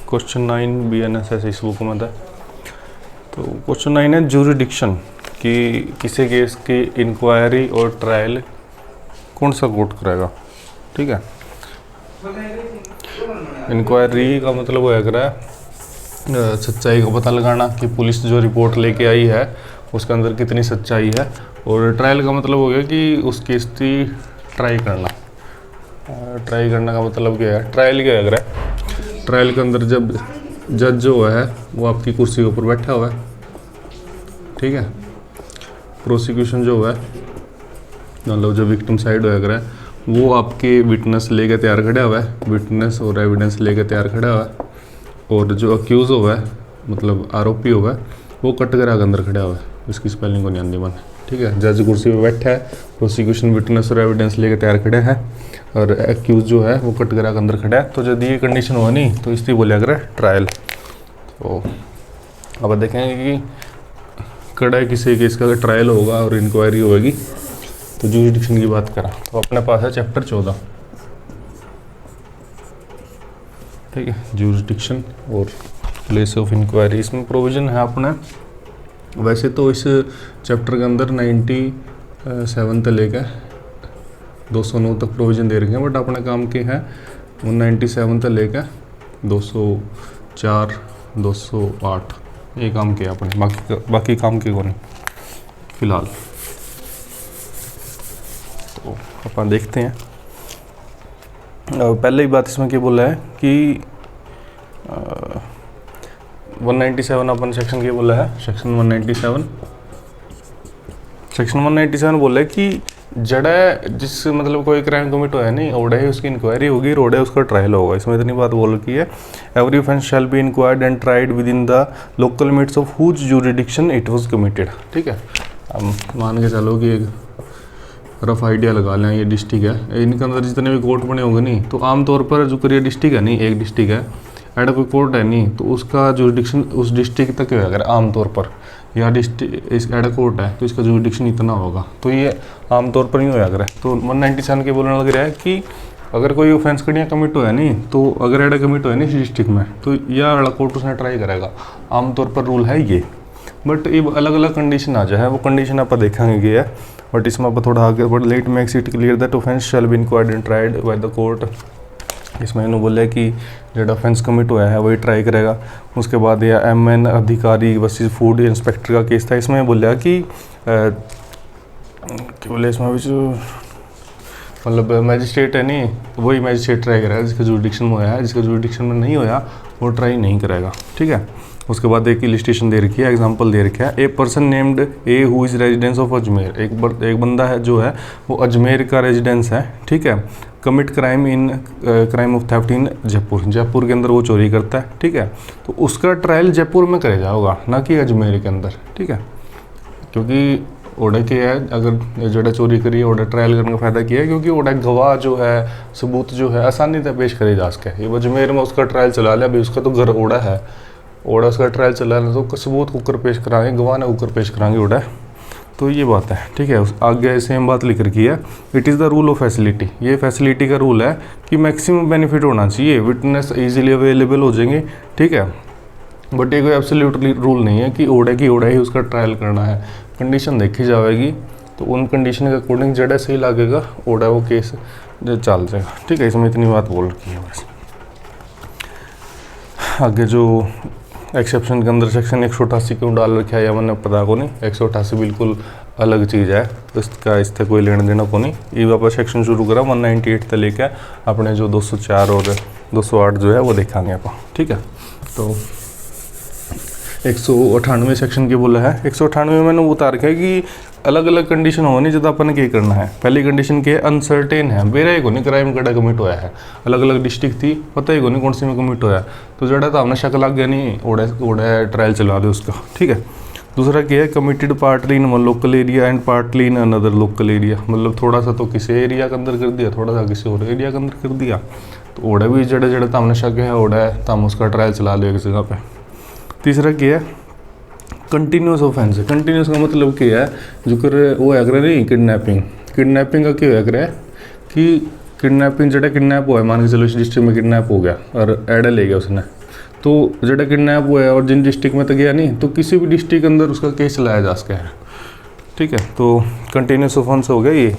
Question 9 BNSS इस book में था। तो क्वेश्चन 9 है ज्यूरिडिक्शन कि किसी केस की इंक्वायरी और ट्रायल कौन सा कोर्ट करेगा। ठीक है, इंक्वायरी का मतलब वो है सच्चाई का पता लगाना कि पुलिस जो रिपोर्ट लेके आई है उसके अंदर कितनी सच्चाई है, और ट्रायल का मतलब हो गया कि उस केस की ट्राई करना। ट्राई करने का मतलब क्या है, ट्रायल क्या है, ट्रायल के अंदर जब जज जो है वो आपकी कुर्सी के ऊपर बैठा हुआ है। ठीक है, प्रोसिक्यूशन जो है मतलब जो विक्टिम साइड है वो आपके विटनेस लेके तैयार खड़ा हुआ है, विटनेस और एविडेंस लेके तैयार खड़ा हुआ है, और जो अक्यूज़ हुआ है मतलब आरोपी हुआ है वो कटघरा के अंदर खड़ा हुआ है। इसकी स्पेलिंग को नहीं आती मन। ठीक है, जज कुर्सी पे बैठा है, प्रोसिक्यूशन विटनेस और एविडेंस लेके तैयार खड़े हैं, और एक्यूज जो है वो कटघरा के अंदर खड़ा है। तो जब ये कंडीशन हुआ नहीं तो इसलिए बोलिया अगर ट्रायल। तो अब देखेंगे कि कड़ा किसी केस का अगर ट्रायल होगा और इंक्वायरी होगी तो ज्यूरिडिक्शन की बात करा तो अपने पास है चैप्टर 14। ठीक है, ज्यूरिडिक्शन और प्लेस ऑफ इंक्वायरी, इसमें प्रोविज़न है अपने। वैसे तो इस चैप्टर के अंदर 97 से लेकर 209 तक प्रोविज़न दे रखे हैं, बट अपने काम के हैं 197 से लेकर 204 208 ये काम किया अपने, बाकी काम के को नहीं फिलहाल। तो अपन देखते हैं। पहले ही बात इसमें क्या बोला है कि 197 अपन सेक्शन क्या बोला है, सेक्शन 197 बोला है कि जड़ा जिस मतलब कोई क्राइम कमिट हुआ है नहीं ओड़ा ही उसकी इंक्वायरी होगी, रोड़ा उसका ट्रायल होगा। इसमें इतनी बात बोल रखी है, every offence shall be inquired and tried within the local limits of whose jurisdiction it was committed. ठीक है, हम मान के चलो कि एक रफ आइडिया लगा लें, ये डिस्ट्रिक्ट है, इनके अंदर जितने भी कोर्ट बने होंगे नहीं तो आमतौर पर जो करिए डिस्ट्रिक्ट है नहीं, एक डिस्ट्रिक्ट है एड कोई कोर्ट है नहीं तो उसका ज्यूरिडिक्शन उस डिस्ट्रिक्ट तक होगा। अगर आमतौर पर या डिस्ट्रिक्ट इस एड कोर्ट है तो इसका ज्यूरिडिक्शन इतना होगा, तो ये आमतौर पर नहीं होया करे। तो 197 के बोलने लग रहा है कि अगर कोई ऑफेंस कड़ियाँ कमिट हुआ है नहीं तो अगर एड कमिट हुआ है नहीं इस डिस्ट्रिक्ट में तो यह वाला कोर्ट उसने ट्राई करेगा। आमतौर पर रूल है ये, बट ये अलग अलग कंडीशन आ जाए, वो कंडीशन आप देखेंगे ये है। बट इसमें आप थोड़ा आगे but let makes it clear that offence shall be inquired and tried by the court. इसमें इन्होंने बोला कि जो ऑफेंस कमिट हुआ है वही ट्राई करेगा। उसके बाद या MN अधिकारी वर्सेस फूड इंस्पेक्टर का केस था, इसमें बोला कि क्या बोले इसमें मतलब मैजिस्ट्रेट है नहीं तो वही मैजिस्ट्रेट ट्राई करेगा जिसका ज्यूरिडिक्शन में होया है, जिसका ज्यूरिडिक्शन में नहीं होया वो ट्राई नहीं करेगा। ठीक है, उसके बाद एक इलिस्ट्रेशन दे रखी है, एग्जांपल दे रखा है, a person named A who is residence of Ajmer. एक बंदा है जो है वो अजमेर का रेजिडेंस है। ठीक है, कमिट क्राइम ऑफ थेफ्ट इन जयपुर के अंदर वो चोरी करता है। ठीक है, तो उसका ट्रायल जयपुर में करे जाओगा ना कि अजमेर के अंदर। ठीक है, क्योंकि ओडा के है अगर जोड़ा चोरी करी ओडा ट्रायल करने का फ़ायदा किया है क्योंकि ओडा गवाह जो है सबूत जो है आसानी से पेश करे जा सके। ये अजमेर में उसका ट्रायल चला लिया, अभी उसका तो घर ओडा है, ओडा उसका ट्रायल चला लिया तो सबूत ऊपर पेश कराएंगे, गवाह ने ऊपर पेश कराएंगे ओडा। तो ये बात है। ठीक है, आगे सेम बात लिख रखी है, it is the rule of facility. ये फैसिलिटी का रूल है कि मैक्सिमम बेनिफिट होना चाहिए, विटनेस इजीली अवेलेबल हो जाएंगे। ठीक है, बट ये कोई एब्सोल्यूट रूल नहीं है कि ओडा ही उसका ट्रायल करना है। कंडीशन देखी जाएगी तो उन कंडीशन के अकॉर्डिंग जड़ा सही लगेगा ओडा वो केस चल जाएगा। ठीक है, इसमें इतनी बात बोल रखी है बस। आगे जो एक्सेप्शन के अंदर सेक्शन 188 क्यों डाल रखा है या मैंने पता को नहीं, 188 बिल्कुल अलग चीज़ है, इसका इससे कोई लेना देना को नहीं। ये वापस सेक्शन शुरू करा 198 से लेकर अपने जो 204 और 208 जो है वो देखेंगे आप। ठीक है, तो 198 सेक्शन के बोला है, 198 में मैंने उतार रखा है कि अलग अलग कंडीशन होनी जब अपन ने क्या करना है। पहली कंडीशन क्या है, अनसर्टेन है, बेरा ही को नहीं क्राइम कड़ा कमिट होया है, अलग अलग डिस्ट्रिक्ट थी पता ही को नहीं कौन सी में कमिट होया, तो जड़ा तो हमने शक लग गया नहीं ओड़ा ट्रायल चला दे उसका। ठीक है, दूसरा क्या है, committed partly in one local area and partly in another local area, मतलब थोड़ा सा तो किसी एरिया के अंदर कर दिया, थोड़ा सा किसी और एरिया के अंदर कर दिया, तो ओड़ा भी जड़ा तो हमने शक है ओड़ा है तो हम उसका ट्रायल चला लिया एक जगह पे। तीसरा क्या है, कंटिन्यूस ऑफेंस। कंटिन्यूस का मतलब क्या है, जो कर वो है करे नहीं किडनैपिंग का क्या है कि किडनैपिंग जड़ा किडनैप हुआ है, मान के चलो इस डिस्ट्रिक्ट में किडनैप हो गया और एडा ले गया उसने, तो जेड़ा किडनैप हुआ है और जिन डिस्ट्रिक्ट में तो गया नहीं, तो किसी भी डिस्ट्रिक्ट के अंदर उसका केस चलाया जा सकता है। ठीक है, तो कंटिन्यूस ऑफेंस हो गया ये।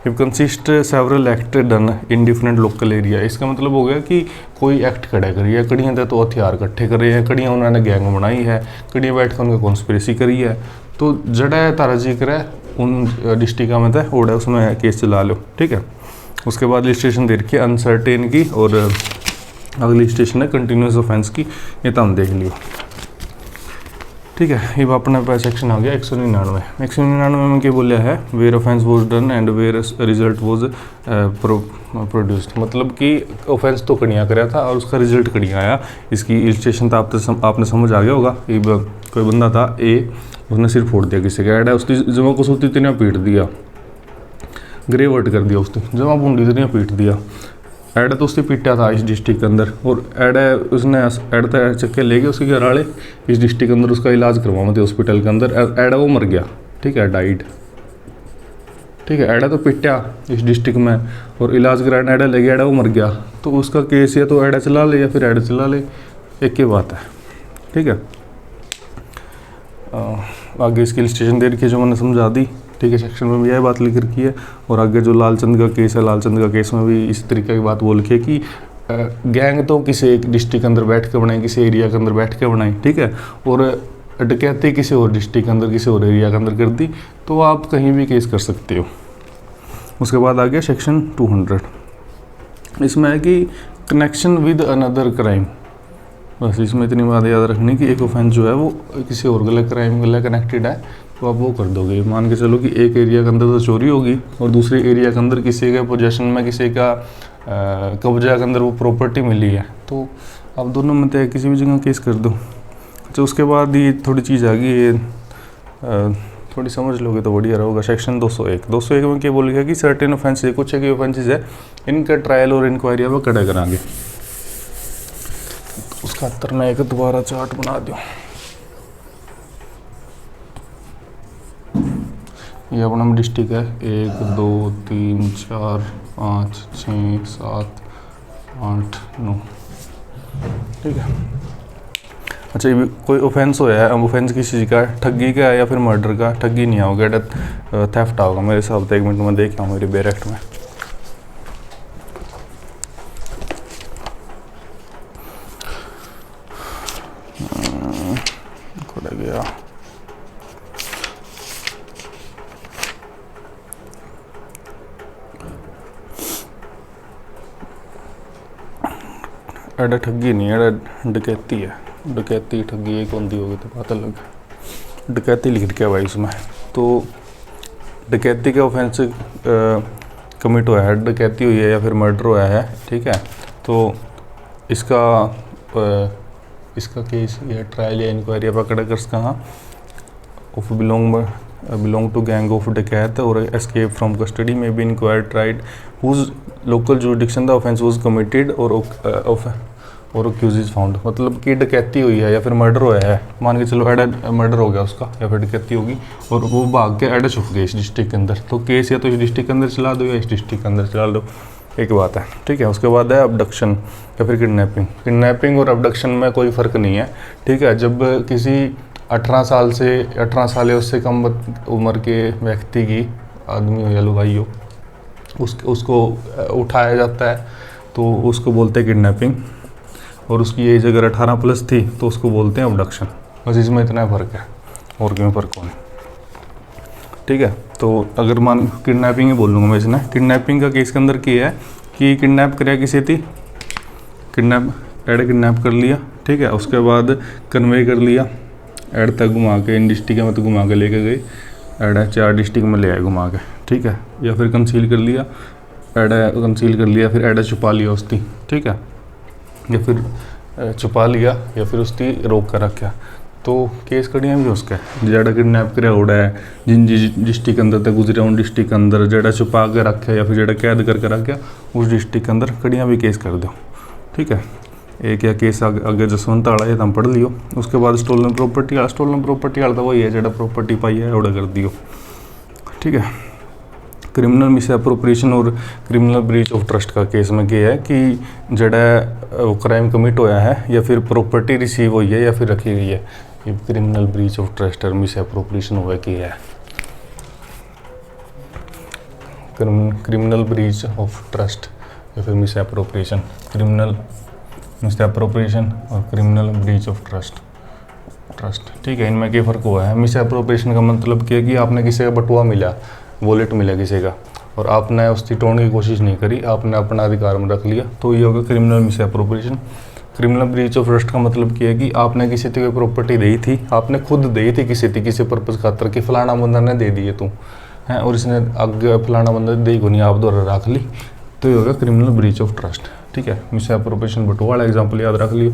If consist several act done in different local area, इसका मतलब हो गया कि कोई एक्ट खड़ा करी है, कड़ियाँ तो हथियार इकट्ठे करे हैं, कड़ियाँ उन्होंने गैंग बनाई है, कड़ियाँ बैठ कर उनका कॉन्स्पिरेसी करी है, तो जड़ा तारा जिक्र है उन डिस्ट्रिक्टा में तो ओड़ा उसमें केस चला लो। ठीक है, उसके बाद लिस्टेशन दे रखी है अनसर्टेन की, और अगली स्टेशन है कंटिन्यूस ऑफेंस की, ये तो हम देख लियो। ठीक है, ये अपने पास सेक्शन आ गया 199 में क्या बोलिया है, where offence was done and where result was produced, मतलब कि ऑफेंस तो कड़ियाँ कराया था और उसका रिजल्ट कड़ियाँ आया। इसकी इलस्ट्रेशन तो आपने समझ आ गया होगा। कोई बंदा था ए, उसने सिर फोड़ दिया किसी का, एड है उसकी जमा को सोती इतना पीट दिया, ग्रे वर्ट कर दिया, उसकी जमा बूंदी इतना पीट दिया। एड तो उसने पीटा था इस डिस्ट्रिक्ट के अंदर, और एड है उसने एड तो चक्के ले गए उसके घर वाले इस डिस्ट्रिक्ट के अंदर, उसका इलाज करवाओ थे हॉस्पिटल के अंदर। एड वो मर गया। ठीक है, डाइड। ठीक है, एडा तो पिटा इस डिस्ट्रिक्ट में और इलाज कराने एडा ले गया, एडा वो मर गया, तो उसका केस या तो एडा चला ले या फिर एडा चला ले, एक ही बात है। ठीक है, आगे इसकी इलस्ट्रेशन दे रखी है जो मैंने समझा दी। ठीक है, सेक्शन में भी यह बात लिख रखी है, और आगे जो लालचंद का केस है, लालचंद का केस में भी इस तरीके की बात बोल के कि गैंग तो किसी एक डिस्ट्रिक्ट के अंदर बैठ के बनाई, किसी एरिया के अंदर बैठ के बनाई। ठीक है, और डकैती किसी और डिस्ट्रिक्ट के अंदर, किसी और एरिया के अंदर कर दी, तो आप कहीं भी केस कर सकते हो। उसके बाद आ गया सेक्शन 200, इसमें है कि कनेक्शन विद अनदर क्राइम। बस इसमें इतनी बात याद रखनी कि एक ऑफेंस जो है वो किसी और गलत क्राइम गलत कनेक्टेड है, तो आप वो कर दोगे। मान के चलो कि एक एरिया के अंदर तो चोरी होगी और दूसरे एरिया के अंदर किसी के पोजेशन में, किसी का कब्जा के अंदर वो प्रॉपर्टी मिली है, तो आप दोनों में तो किसी भी जगह केस कर दो। अच्छा, उसके बाद ये थोड़ी चीज़ आ गई, ये थोड़ी समझ लोगे तो बढ़िया रहेगा। सेक्शन 201 में क्या बोल गया कि सर्टेन ऑफेंस, कुछ है कि ऑफेंसेज है, इनका ट्रायल और इंक्वायरी अब कड़ा कराएंगे। उसका खातर मैं एक दोबारा चार्ट बना दूँ। ये अपना डिस्ट्रिक्ट है 1 2 3 4 5 6 7 8 9। ठीक है, अच्छा, ये कोई ऑफेंस होया है, ऑफेंस किसी चीज़ का, ठगी का है या फिर मर्डर का। ठगी नहीं आओगे, थेफ्ट आओगा मेरे हिसाब से। 1 मिनट में देख आऊँ मेरी बैरेक्ट में। गया एडा ठगी नहीं, एडा डकैती है। डकैती ठगी एक होती होगी तो पता लग। डकैती लिख दिया भाई उसमें, तो डकैती का ऑफेंस कमिट हुआ है, डकैती हुई है या फिर मर्डर हुआ है। ठीक है, तो इसका केस या ट्रायल या इंक्वायरी पकड़ कर कहाँ of belong to gang of dacoit और एस्केप फ्रॉम कस्टडी में be inquired tried whose local jurisdiction the offence was committed और अक्यूज इज फाउंड। मतलब कि डकैती हुई है या फिर मर्डर हुआ है, मान के चलो एडा मर्डर हो गया उसका या फिर डकैती होगी और वो भाग के एडा छुप गए इस डिस्ट्रिक्ट के अंदर, तो केस या तो इस डिस्ट्रिक्ट के अंदर चला दो या इस डिस्ट्रिक्ट के अंदर चला दो, एक बात है। ठीक है, उसके बाद है अबडक्शन या फिर किडनैपिंग। किडनैपिंग और अबडक्शन में कोई फ़र्क नहीं है। ठीक है, जब किसी 18 साल या उससे कम उम्र के व्यक्ति की, आदमी हो या लुगाई हो, उसको उठाया जाता है तो उसको बोलते हैं किडनैपिंग, और उसकी एज अगर 18+ थी तो उसको बोलते हैं अबडक्शन। बस इसमें इतना फ़र्क है, और क्यों फ़र्क होने। ठीक है, तो अगर मान किडनैपिंग ही बोल लूँगा मैं इसने। किडनैपिंग का केस के अंदर क्या है कि किडनैप कराया किसी थी, किडनैप कर लिया। ठीक है, उसके बाद कन्वे कर लिया, एड तक घुमा के इन डिस्ट्रिक्ट में तो घुमा के लेके गई, एड 4 डिस्ट्रिक्ट में ले आए घुमा के। ठीक है, या फिर कंसील कर लिया, फिर एड छुपा लिया उसकी। ठीक है, या फिर छुपा लिया या फिर उसकी रोक कर रखा, तो केस कड़ियाँ भी उसका है। जेड़ा किडनैप कर उड़ा है, जिन डिस्ट्रिक्ट अंदर तक गुजरे उन डिस्ट्रिक्ट अंदर, जेड़ा छुपा के रखा या फिर जेड़ा कैद करके रखा उस डिस्ट्रिक्ट के अंदर कड़ियाँ भी केस कर दो। ठीक है, एक या केस आगे जसवंत वाला ये तुम पढ़ लियो। उसके बाद स्टोलन प्रॉपर्टी वाला तो वही है जेड़ा प्रॉपर्टी पाई है उड़ा कर दियो। ठीक है, क्रिमिनल मिस अप्रोप्रिएशन और क्रिमिनल ब्रीच ऑफ ट्रस्ट का केस में क्या है कि जेड़ा वो क्राइम कमिट होया है या फिर प्रॉपर्टी रिसीव हुई है या फिर रखी गई है, ये क्रिमिनल ब्रीच ऑफ ट्रस्ट और मिस एप्रोप्रिएशन हुआ कि है। क्रिमिनल ब्रीच ऑफ ट्रस्ट या फिर miss appropriation, criminal miss appropriation और क्रिमिनल ब्रीच ऑफ ट्रस्ट। ठीक है, इनमें क्या फ़र्क हुआ है। मिस एप्रोप्रिएशन का मतलब क्या है कि आपने किसी का बटुआ मिला, वॉलेट मिला किसी का, और आपने उसकी तोड़ने की कोशिश नहीं करी, आपने अपना अधिकार में रख लिया, तो ये होगा criminal miss appropriation. Criminal breach of trust का मतलब क्या है कि आपने किसी की प्रॉपर्टी दी थी, आपने खुद दी थी किसी पर्पज़ खातर कि फलाना बंदा ने दे दिए तू हैं, और इसने आगे फलाना बंदा दी को नहीं, आप द्वारा रख ली, तो ये होगा क्रिमिनल ब्रीच ऑफ ट्रस्ट। ठीक है, मिस एप्रोप्रिएशन बटुआ वाला एग्जाम्पल याद रख लियो,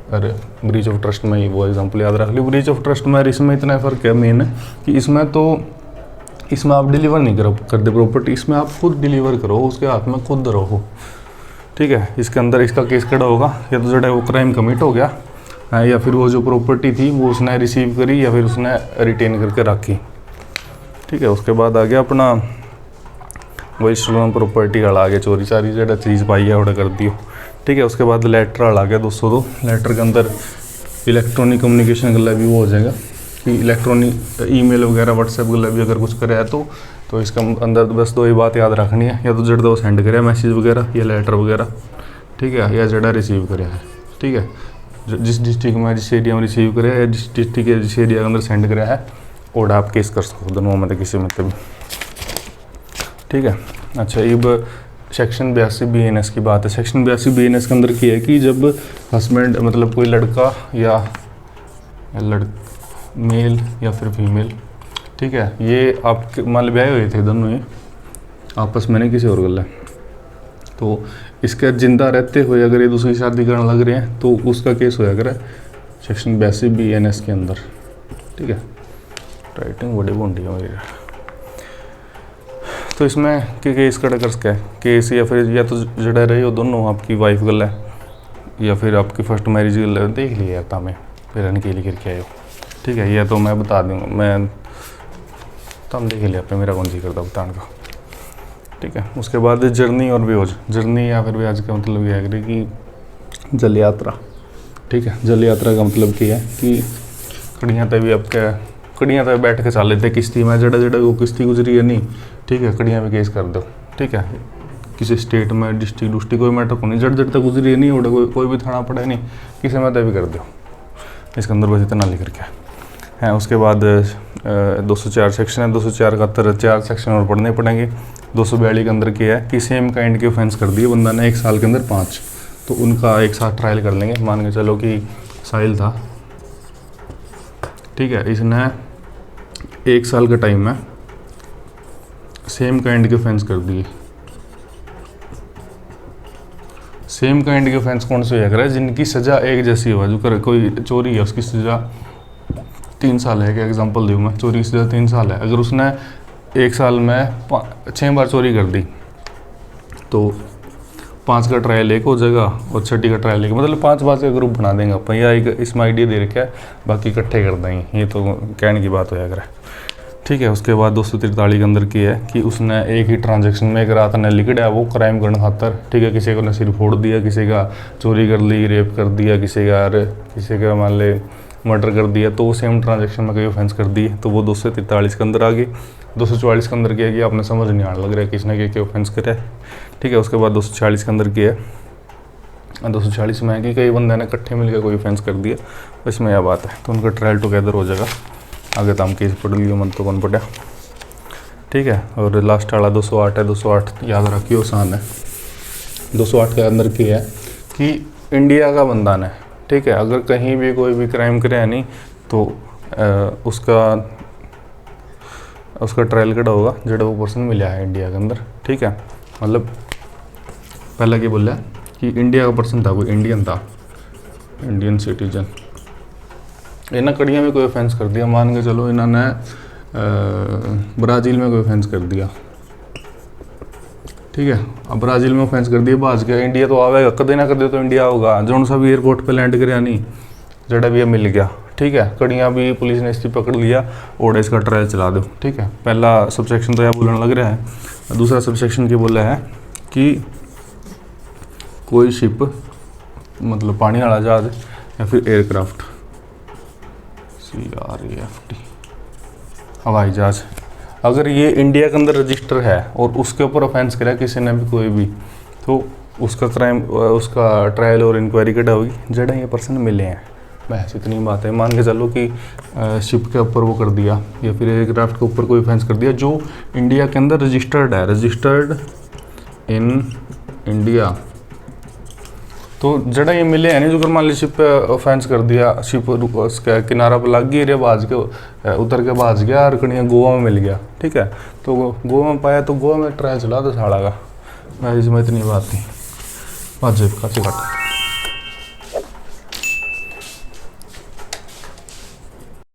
अरे ब्रीच ऑफ ट्रस्ट में ही वो एग्जाम्पल याद रख लियो। ब्रीच ऑफ ट्रस्ट में इसमें इतना फ़र्क है मेन कि इसमें आप डिलीवर नहीं करते प्रॉपर्टी, इसमें आप खुद डिलीवर करो, उसके हाथ में खुद रहो। ठीक है, इसके अंदर इसका केस खड़ा होगा, या तो जो वो क्राइम कमिट हो गया या फिर वो जो प्रॉपर्टी थी वो उसने रिसीव करी या फिर उसने रिटेन करके रखी। ठीक है, उसके बाद आ गया अपना वही स्टोलन प्रॉपर्टी वाला आ गया, चोरी चारी जो चीज़ पाई है वो कर दियो। ठीक है, उसके बाद लेटर वाला आ गया 202। लेटर के अंदर इलेक्ट्रॉनिक कम्युनिकेशन गला भी वो हो जाएगा कि इलेक्ट्रॉनिक ईमेल वगैरह व्हाट्सएप गला भी अगर कुछ करे है तो इसका अंदर बस दो ही बात याद रखनी है, या तो जड़ा वो सेंड करे मैसेज वगैरह या लेटर वगैरह, ठीक है, या जड़ा रिसीव करे है। ठीक है, जिस डिस्ट्रिक्ट में जिस एरिया में रिसीव करे या जिस डिस्ट्रिक्ट जिस एरिया के अंदर सेंड करे है और आप केस कर सको दोनों में किसी में भी। ठीक है, अच्छा अब सेक्शन 82 BNS की बात है। सेक्शन 82 BNS के अंदर क्या है कि जब हस्बैंड मतलब कोई लड़का या मेल या फिर फीमेल, ठीक है, ये आपके मान ब्याह हुए थे दोनों, ये आपस में नहीं किसी और गल है, तो इसके जिंदा रहते हुए अगर ये दूसरी शादी करने लग रहे हैं तो उसका केस होया करे सेक्शन 82 BNS के अंदर। ठीक है, राइटिंग बड़ी बोंडी है मेरी। तो इसमें कि केस कड़ा कर सका है केस, या फिर या तो जड़ा रहे हो दोनों आपकी वाइफ गल है या फिर आपकी फर्स्ट मैरिज गल है, देख लिया था मैं फिर अनकेली करके आयो। ठीक है, यह तो मैं बता दूँगा, मैं तम देख लिया पे मेरा कौन जी करता बताने का। ठीक है, उसके बाद जर्नी और बेहोज, जर्नी या फिर ब्याज का मतलब यह है कि जल यात्रा। ठीक है, जल यात्रा का मतलब क्या है कि कड़ियाँ तक भी आपके कड़ियाँ तक बैठ के चल लेते किश्ती में, जड़ा वो किश्ती गुजरी है नहीं, ठीक है, कड़ियाँ में केस कर दो। ठीक है, किसी स्टेट में डिस्ट्रिक्ट कोई मैटर को नहीं, जड़ तक गुजरी है नहीं, उड़ा कोई भी थाना पड़े नहीं, किसी में तय भी कर दो। इसके अंदर बस इतना लिख करके है। उसके बाद 204 सेक्शन है, 204 का 4 सेक्शन और पढ़ने पड़ेंगे। 242 के अंदर क्या है कि सेम काइंड के ऑफेंस कर दिए बंदा ने 1 साल के अंदर 5, तो उनका एक साथ ट्रायल कर लेंगे। मान के चलो कि साहिल था, ठीक है, इसने 1 साल का टाइम में सेम काइंड के ऑफेंस कर दिए। सेम काइंड के ऑफेंस कौन से होया करे जिनकी सज़ा एक जैसी हो, जो कर कोई चोरी है उसकी सज़ा 3 साल है, क्या एग्जांपल दूँ मैं, चोरी की सज़ा 3 साल है, अगर उसने 1 साल में 6 बार चोरी कर दी तो 5 का ट्रायल एक हो जाएगा और 6 का ट्रायल एक, मतलब 5 बार का ग्रुप बना देंगे अपन, या एक इसमें आइडिया दे रखा है, बाकी इकट्ठे कर देंगे, ये तो कहने की बात होया करे। ठीक है, उसके बाद 243 के अंदर की है कि उसने एक ही ट्रांजैक्शन में एक रात ने लिखड़ा है वो क्राइम करने खातर, ठीक है, किसी को ने सिर फोड़ दिया, किसी का चोरी कर ली, रेप कर दिया, किसी का मान ले मर्डर कर दिया, तो वो सेम ट्रांजैक्शन में कोई ऑफेंस कर दिए, तो वो 243 के अंदर आ गई। 244 के अंदर क्या है कि आपने समझ नहीं आने लग रहा है किसने क्या ऑफेंस करा है। ठीक है, उसके बाद 246 के अंदर क्या है, 246 में है कि कई बंदे ने इकट्ठे मिलकर कोई ऑफेंस कर दिया, इसमें यह बात है, तो उनका ट्रायल टुगेदर हो जाएगा। आगे तो हम केस पढ़ लियो, मन तो कौन पढ़ा। ठीक है, और लास्ट वाला 208 है, 208 याद रखियो आसान है। 208 के अंदर क्या है कि इंडिया का बंदा ने, ठीक है, अगर कहीं भी कोई भी क्राइम करे नहीं तो उसका ट्रायल कड़ा होगा जड़ा वो पर्सन मिला है इंडिया के अंदर। ठीक है, मतलब पहला क्या बोला कि इंडिया का पर्सन था, कोई इंडियन था, इंडियन सिटीजन, इन्हें कड़ियाँ में कोई ऑफेंस कर दिया, मान के चलो इन्होंने ब्राज़ील में कोई ऑफेंस कर दिया। ठीक है, अब ब्राज़ील में ऑफेंस कर दिया, बाज गया, इंडिया तो आवेगा, कदे ना कदे तो इंडिया होगा, जो सा भी एयरपोर्ट पे लैंड कराया नहीं, जड़ा भी मिल गया। ठीक है, कड़ियाँ भी पुलिस ने इसकी पकड़ लिया और इसका ट्रायल चला दो। ठीक है, पहला सबसेक्शन तो यह बोलने लग रहा है। दूसरा सबसेक्शन क्या बोला है कि कोई शिप मतलब पानी वाला जहाज या फिर एयरक्राफ्ट। CRAFT हवाई जहाज। अगर ये इंडिया के अंदर रजिस्टर है और उसके ऊपर ऑफेंस करा किसी ने भी कोई भी, तो उसका क्राइम, उसका ट्रायल और इंक्वायरी कटा होगी जड़ा ये पर्सन मिले हैं। बस इतनी बात है। मान के चलो कि शिप के ऊपर वो कर दिया या फिर एयरक्राफ्ट के ऊपर कोई ऑफेंस कर दिया जो इंडिया के अंदर रजिस्टर्ड है, रजिस्टर्ड इन इंडिया, तो जड़ा ये मिले हैं नहीं, जो अगर मान ली शिप पे ऑफेंस कर दिया, शिप उसका किनारा पर लग गई, एरिया बाज के उतर के बाज गया और कहीं गोवा में मिल गया, ठीक है, तो गोवा में पाया तो गोवा में ट्रायल चला था साड़ा का। मैं इसमें इतनी बात थी, बात जेब का